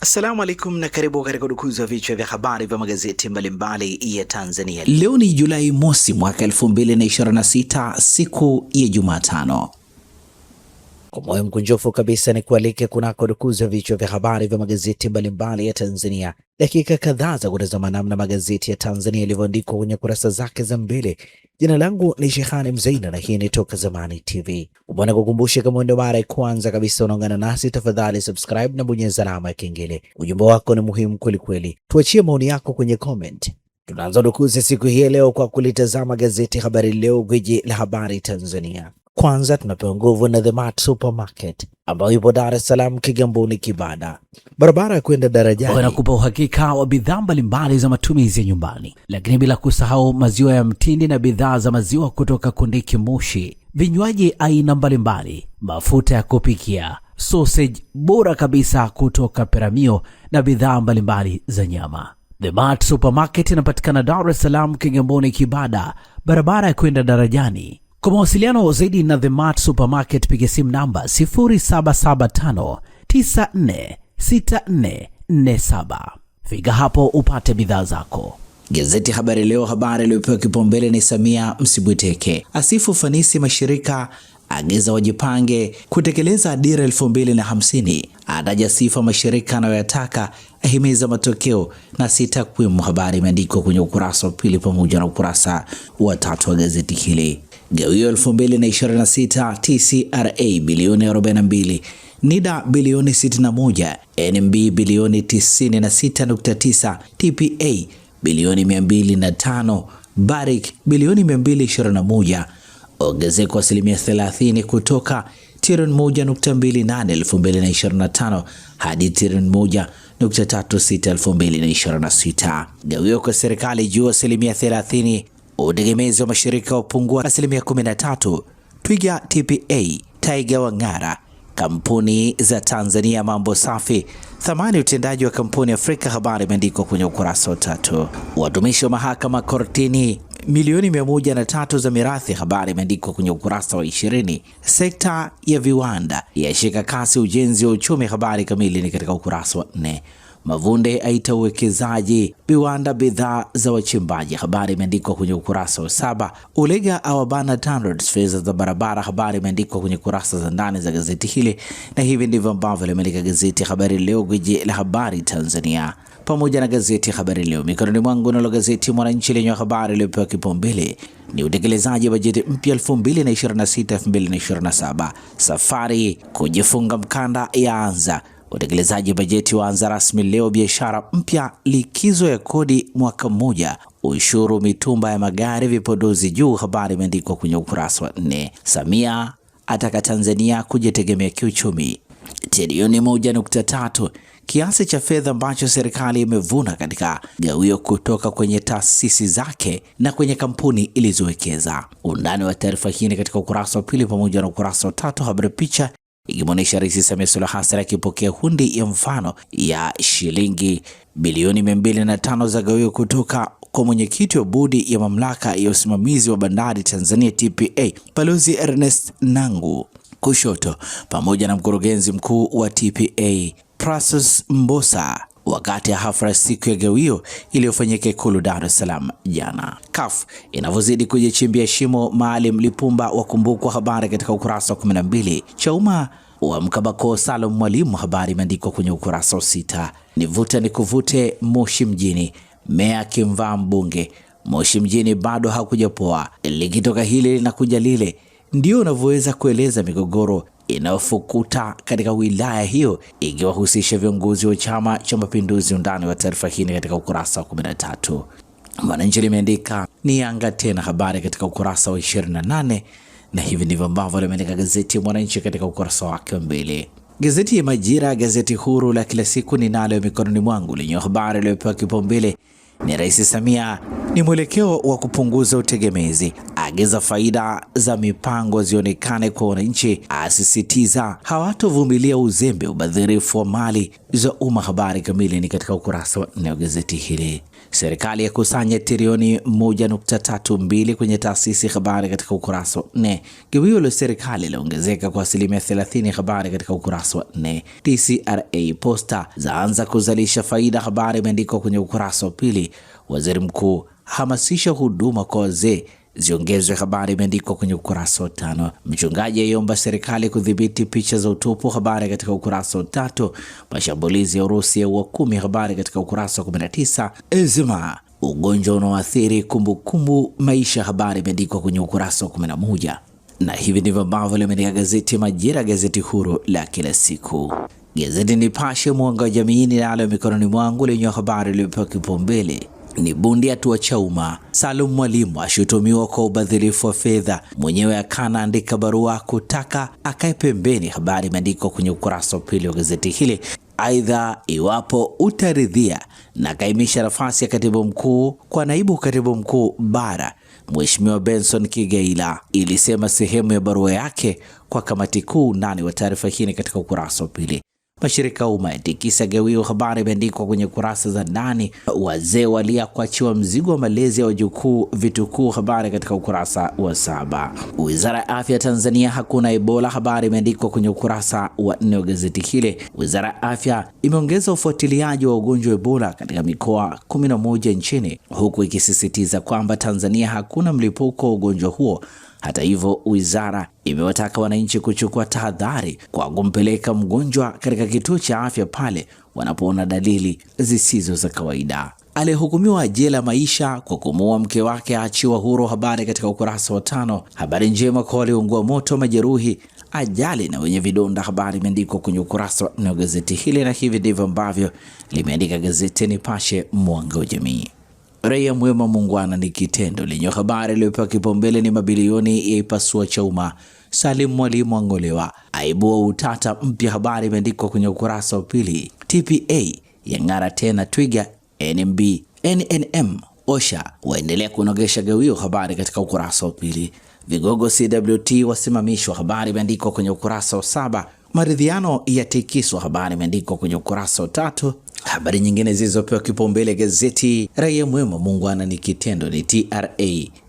Assalamu alaikum na karibu katika udukuzi wa vichwa vya habari vya magazeti mbalimbali ya Tanzania. Leo ni Julai mosi mwaka 2026, siku ya Jumatano. Kwa moyo mkunjofu kabisa ni kualike kunako dukuzi wa vichwa vya habari vya magazeti mbalimbali ya Tanzania. Dakika kadhaa za kutazama namna magazeti ya Tanzania yalivyoandikwa kwenye kurasa zake za mbele. Jina langu ni Shehani Mzaina na hii ni Toka Zamani TV. Ubwana kukumbusha, kama ndio mara ya kwanza kabisa unaungana nasi, tafadhali subscribe na bonyeza alama ya kengele. Ujumbe wako ni muhimu kweli kweli. Tuachie maoni yako kwenye comment. Tunaanza dukuzi siku hii leo kwa kulitazama gazeti Habari Leo, gwiji la habari Tanzania. Kwanza tunapewa nguvu na The Mart Supermarket ambayo ipo Dar es Salaam, Kigamboni, Kibada, barabara ya kwenda darajani. Wanakupa uhakika wa bidhaa mbalimbali za matumizi ya nyumbani, lakini bila kusahau maziwa ya mtindi na bidhaa za maziwa kutoka Kondiki Moshi, vinywaji aina mbalimbali, mafuta ya kupikia, sausage bora kabisa kutoka Peramio na bidhaa mbalimbali za nyama. The Mart Supermarket inapatikana Dar es Salaam, Kigamboni, Kibada, barabara ya kwenda darajani. Kwa mawasiliano zaidi na The Mart Supermarket piga simu namba 0775946447. Fika hapo upate bidhaa zako. Gazeti Habari Leo, habari iliyopewa kipaumbele ni Samia Msibwiteke asifu ufanisi mashirika, agiza wajipange kutekeleza dira 2050, ataja sifa mashirika anayoyataka, ahimiza matokeo na si takwimu. Habari imeandikwa kwenye ukurasa wa pili pamoja na ukurasa wa 3 wa gazeti hili. Gawio 2026, TCRA bilioni 42, NIDA bilioni 61, NMB bilioni 96.9, TPA bilioni 205, Barrick bilioni 221, ongezeko asilimia 30 kutoka trilioni 1.28 2025 hadi trilioni 1.36 2026. Gawio kwa serikali juu asilimia 30, utegemezi wa mashirika upungua asilimia 13. Twiga TPA, Tiger wang'ara, kampuni za Tanzania mambo safi, thamani utendaji wa kampuni Afrika. Habari imeandikwa kwenye ukurasa wa 3. Watumishi wa mahakama kortini milioni 103 za mirathi. Habari imeandikwa kwenye ukurasa wa 20. Sekta ya viwanda yashika kasi ujenzi wa uchumi. Habari kamili ni katika ukurasa wa 4. Mavunde aita uwekezaji viwanda bidhaa za wachimbaji. Habari imeandikwa kwenye ukurasa wa 7. Ulega awabana TANROADS fedha za barabara. Habari imeandikwa kwenye kurasa za ndani za gazeti hili, na hivi ndivyo ambavyo limeandika gazeti Habari Leo, gwiji la habari Tanzania, pamoja na gazeti Habari Leo mikononi mwangu. Nalo gazeti Mwananchi lenye habari iliyopewa kipaumbele ni utekelezaji wa bajeti mpya 2026-2027, safari kujifunga mkanda yaanza. Utekelezaji bajeti waanza rasmi leo. Biashara mpya, likizo ya kodi mwaka mmoja, ushuru mitumba ya magari vipodozi juu. Habari imeandikwa kwenye ukurasa wa 4. Samia ataka Tanzania kujitegemea kiuchumi. Trilioni 1.3 kiasi cha fedha ambacho serikali imevuna katika gawio kutoka kwenye taasisi zake na kwenye kampuni ilizowekeza. Undani wa taarifa hii ni katika ukurasa wa 2 pamoja na ukurasa wa 3. Habari picha ikimwonyesha Rais Samia Suluhu Hassan akipokea hundi ya mfano ya shilingi bilioni 205 za gawio kutoka kwa mwenyekiti wa bodi ya mamlaka ya usimamizi wa bandari Tanzania TPA Balozi Ernest Nangu kushoto, pamoja na mkurugenzi mkuu wa TPA Prasus Mbosa wakati ya hafla siku ya gawio iliyofanyika Ikulu Dar es Salaam jana. CAF inavyozidi kujichimbia shimo, Maalim Lipumba wakumbukwa. Habari katika ukurasa wa 12. Chauma wa Mkabako Salum Mwalimu. Habari imeandikwa kwenye ukurasa wa 6. Nivuta ni kuvute Moshi mjini, meya kimvaa mbunge. Moshi mjini bado hakujapoa, likitoka hili linakuja lile. Ndio unavyoweza kueleza migogoro inayofukuta katika wilaya hiyo, ikiwahusisha viongozi wa Chama cha Mapinduzi. Undani wa taarifa hii katika ukurasa wa 13. Mwananchi limeandika ni Yanga tena. Habari katika ukurasa wa 28, na hivi ndivyo ambavyo limeandika gazeti ya Mwananchi katika ukurasa wake wa 2. Gazeti ya Majira, gazeti huru la kila siku ninalo mikononi mwangu, lenye habari iliyopewa kipaumbele ni Rais Samia ni mwelekeo wa kupunguza utegemezi, agiza faida za mipango zionekane kwa wananchi, asisitiza hawatovumilia uzembe, ubadhirifu wa mali za umma. Habari kamili ni katika ukurasa wa 4 wa gazeti hili. Serikali ya kusanya trilioni 1.32 kwenye taasisi. Habari katika ukurasa wa 4. Gawio la serikali laongezeka kwa 30%. Habari katika ukurasa wa 4. TCRA Posta zaanza kuzalisha faida. Habari imeandikwa kwenye ukurasa wa 2. Waziri Mkuu hamasisha huduma kwa wazee ziongezwe. Habari imeandikwa kwenye ukurasa wa 5. Mchungaji aiomba serikali kudhibiti picha za utupu. Habari katika ukurasa wa 3. Mashambulizi ya Urusi yaua 10. Habari katika ukurasa wa 19. Eczema, ugonjwa unaoathiri kumbukumbu maisha. Habari imeandikwa kwenye ukurasa wa 11. Na hivi ndivyo ambavyo limeandika gazeti Majira, gazeti huru la kila siku. Gazeti Nipashe Mwanga wa Jamii ninalo mikononi mwangu, lenye habari iliyopewa kipaumbele ni bundi hatua Chauma. Salum Mwalimu ashutumiwa kwa ubadhirifu wa fedha, mwenyewe akana andika barua kutaka akae pembeni. Habari imeandikwa kwenye ukurasa wa 2 wa gazeti hili. Aidha, iwapo utaridhia na kaimisha nafasi ya katibu mkuu kwa naibu katibu mkuu bara, Mheshimiwa Benson Kigaila, ilisema sehemu ya barua yake kwa kamati kuu. Ndani wa taarifa hii katika ukurasa wa 2. Mashirika umma yatikisa gawio. Habari imeandikwa kwenye kurasa za ndani. Wazee walia kuachiwa mzigo wa malezi ya wajukuu vitukuu. Habari katika ukurasa wa 7. Wizara ya Afya Tanzania hakuna Ebola. Habari imeandikwa kwenye ukurasa wa 4 wa gazeti hili. Wizara ya Afya imeongeza ufuatiliaji wa ugonjwa wa Ebola katika mikoa 11 nchini, huku ikisisitiza kwamba Tanzania hakuna mlipuko wa ugonjwa huo. Hata hivyo, wizara imewataka wananchi kuchukua tahadhari kwa kumpeleka mgonjwa katika kituo cha afya pale wanapoona dalili zisizo za kawaida. Aliyehukumiwa jela maisha kwa kumuua mke wake aachiwa huru. Habari katika ukurasa wa 5. Habari njema kwa walioungua moto, majeruhi, ajali na wenye vidonda. Habari imeandikwa kwenye ukurasa wa 4 wa gazeti hili, na hivi ndivyo ambavyo limeandika gazeti Nipashe Mwanga wa Jamii. Raia mwema muungwana ni kitendo, lenye habari iliyopewa kipaumbele ni mabilioni yaipasua Chauma. Salim Mwalimu angolewa, aibua utata mpya. Habari imeandikwa kwenye ukurasa wa 2. TPA yang'ara tena Twiga. NMB, NNM, OSHA waendelea kunogesha gawio. Habari katika ukurasa wa 2. Vigogo CWT wasimamishwa. Habari imeandikwa kwenye ukurasa wa 7. Maridhiano yatikiswa. Habari imeandikwa kwenye ukurasa wa 3. Habari nyingine zilizopewa kipaumbele gazeti Raia Mwema muungwana ni kitendo ni TRA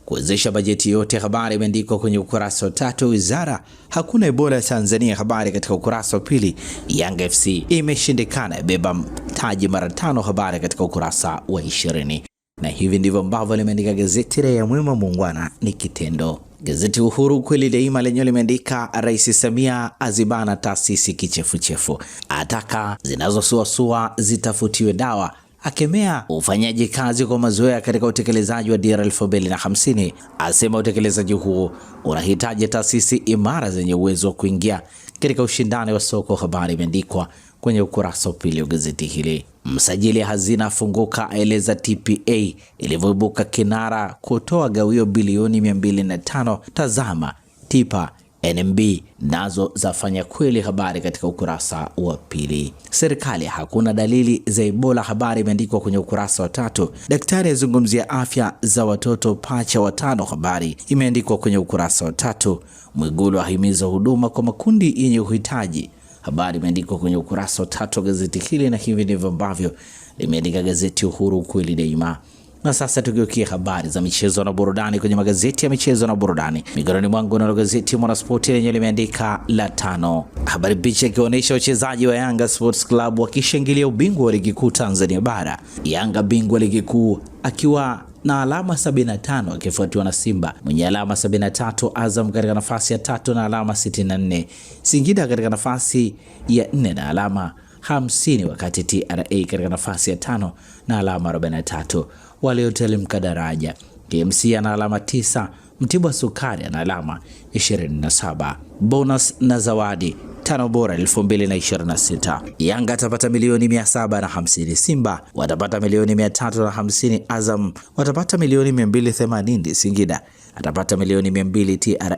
kuwezesha bajeti yote. Habari imeandikwa kwenye ukurasa wa 3. Wizara hakuna Ebola ya Tanzania. Habari katika ukurasa wa 2. Yanga FC imeshindikana beba taji mara 5. Habari katika ukurasa wa 20. Na hivi ndivyo ambavyo limeandika gazeti Raia Mwema muungwana ni kitendo. Gazeti Uhuru kweli daima lenyewe limeandika Rais Samia azibana taasisi kichefuchefu, ataka zinazosuasua zitafutiwe dawa, akemea ufanyaji kazi kwa mazoea katika utekelezaji wa dira 2050, asema utekelezaji huo unahitaji taasisi imara zenye uwezo wa kuingia katika ushindani wa soko. Habari imeandikwa kwenye ukurasa wa 2 wa gazeti hili. Msajili hazina afunguka, aeleza TPA ilivyoibuka kinara kutoa gawio bilioni 205. Tazama TIPA, NMB nazo zafanya kweli. Habari katika ukurasa wa 2. Serikali hakuna dalili za Ebola. Habari imeandikwa kwenye ukurasa wa 3. Daktari azungumzia afya za watoto pacha 5. Habari imeandikwa kwenye ukurasa wa 3. Mwigulu ahimiza huduma kwa makundi yenye uhitaji. Habari imeandikwa kwenye ukurasa wa 3 wa gazeti hili, na hivi ndivyo ambavyo limeandika gazeti Uhuru kweli daima. Na sasa tugeukie habari za michezo na burudani kwenye magazeti ya michezo na burudani. Mikononi mwangu na gazeti Mwanaspoti lenye limeandika la 5. Habari picha ikionyesha wachezaji wa Yanga Sports Club wakishangilia ubingwa wa ligi kuu Tanzania bara. Yanga bingwa ligi kuu akiwa na alama 75 akifuatiwa na Simba mwenye alama 73, Azam katika nafasi ya 3 na alama 64, Singida katika nafasi ya 4 na alama 50, wakati TRA katika nafasi ya 5 na alama 43. Waliotelemka daraja, KMC ana alama 9, Mtibwa Sukari ana alama 27. Bonus na zawadi 5 bora 2026. Yanga atapata milioni 750, Simba watapata milioni 350, Azam watapata milioni 280, Singida atapata milioni 200, TRA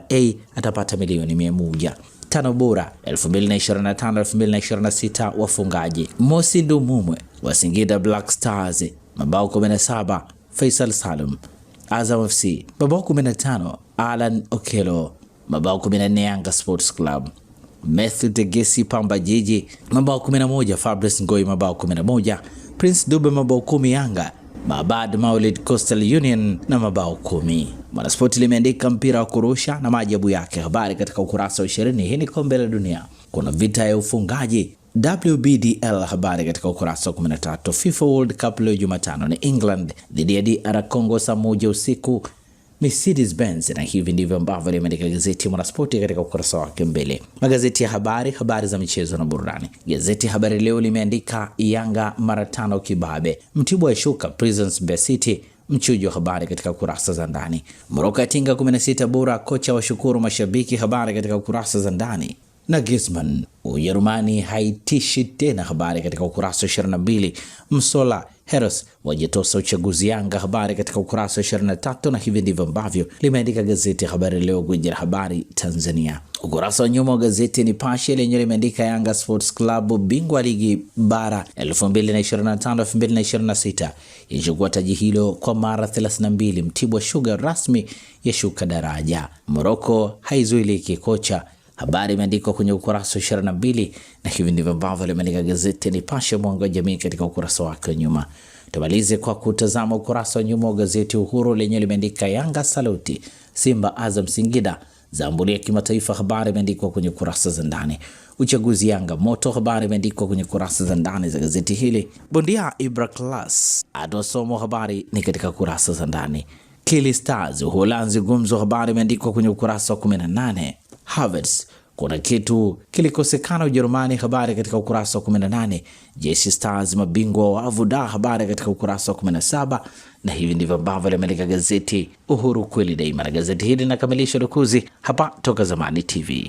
atapata milioni 100. 5 bora 2025-2026 wafungaji: Mosi Ndumumwe wa Singida Black Stars mabao 17 Faisal Salum. Azam FC mabao 15 Alan Okelo, mabao 14 Yanga Sports Club. Matthew Tegesi Pamba Jiji mabao 11, Fabrice Ngoi mabao 11, Prince Dube mabao 10 Yanga, Mabad Maulid Coastal Union na mabao 10. Mwanaspoti limeandika mpira wa kurusha na maajabu yake, habari katika ukurasa wa 20. Hii ni kombe la dunia, kuna vita ya ufungaji WBDL, habari katika ukurasa wa 13. FIFA World Cup leo Jumatano ni England dhidi ya DR Congo saa 1 usiku Mercedes Benz, na hivi ndivyo ambavyo limeandika gazeti Mwanaspoti katika ukurasa wake mbele. Magazeti ya habari za michezo na burudani. Gazeti Habari Leo limeandika Yanga mara 5 kibabe, Mtibwa yashuka Prisons Mbeya City, mchujo, habari katika kurasa za ndani. Morocco yatinga 16 bora, kocha washukuru mashabiki, habari katika kurasa za ndani. Na Griezmann Ujerumani haitishi tena, habari katika ukurasa wa 22. Msola Heros wajitosa uchaguzi Yanga, habari katika ukurasa wa 23. Na hivi ndivyo ambavyo limeandika gazeti Habari Leo, gwiji la habari Tanzania. Ukurasa wa nyuma wa gazeti Nipashe lenye limeandika Yanga Sports Club bingwa ligi bara 2025-2026 yachukua taji hilo kwa mara 32. Mtibwa Sugar rasmi yashuka daraja. Morocco haizuiliki kocha, habari imeandikwa kwenye ukurasa wa 22. Na hivi ndivyo ambavyo limeandika gazeti Nipashe mwanga wa jamii katika ukurasa wake wa nyuma. Tumalize kwa kutazama ukurasa wa nyuma wa gazeti Uhuru lenye limeandika Yanga saluti Simba Azam Singida zambulia kimataifa, habari imeandikwa kwenye kurasa za ndani. Uchaguzi Yanga moto, habari imeandikwa kwenye kurasa za ndani za gazeti hili. Bondia Ibra Class atosomo, habari ni katika kurasa za ndani. Kili Stars Uholanzi gumzo, habari imeandikwa kwenye ukurasa wa 18. Havertz kuna kitu kilikosekana Ujerumani, habari katika ukurasa wa 18. Jesse Stars mabingwa wa Avuda, habari katika ukurasa wa 17. Na hivi ndivyo ambavyo limeandika gazeti Uhuru kweli daima, na gazeti hili linakamilisha rukuzi hapa Toka Zamani TV.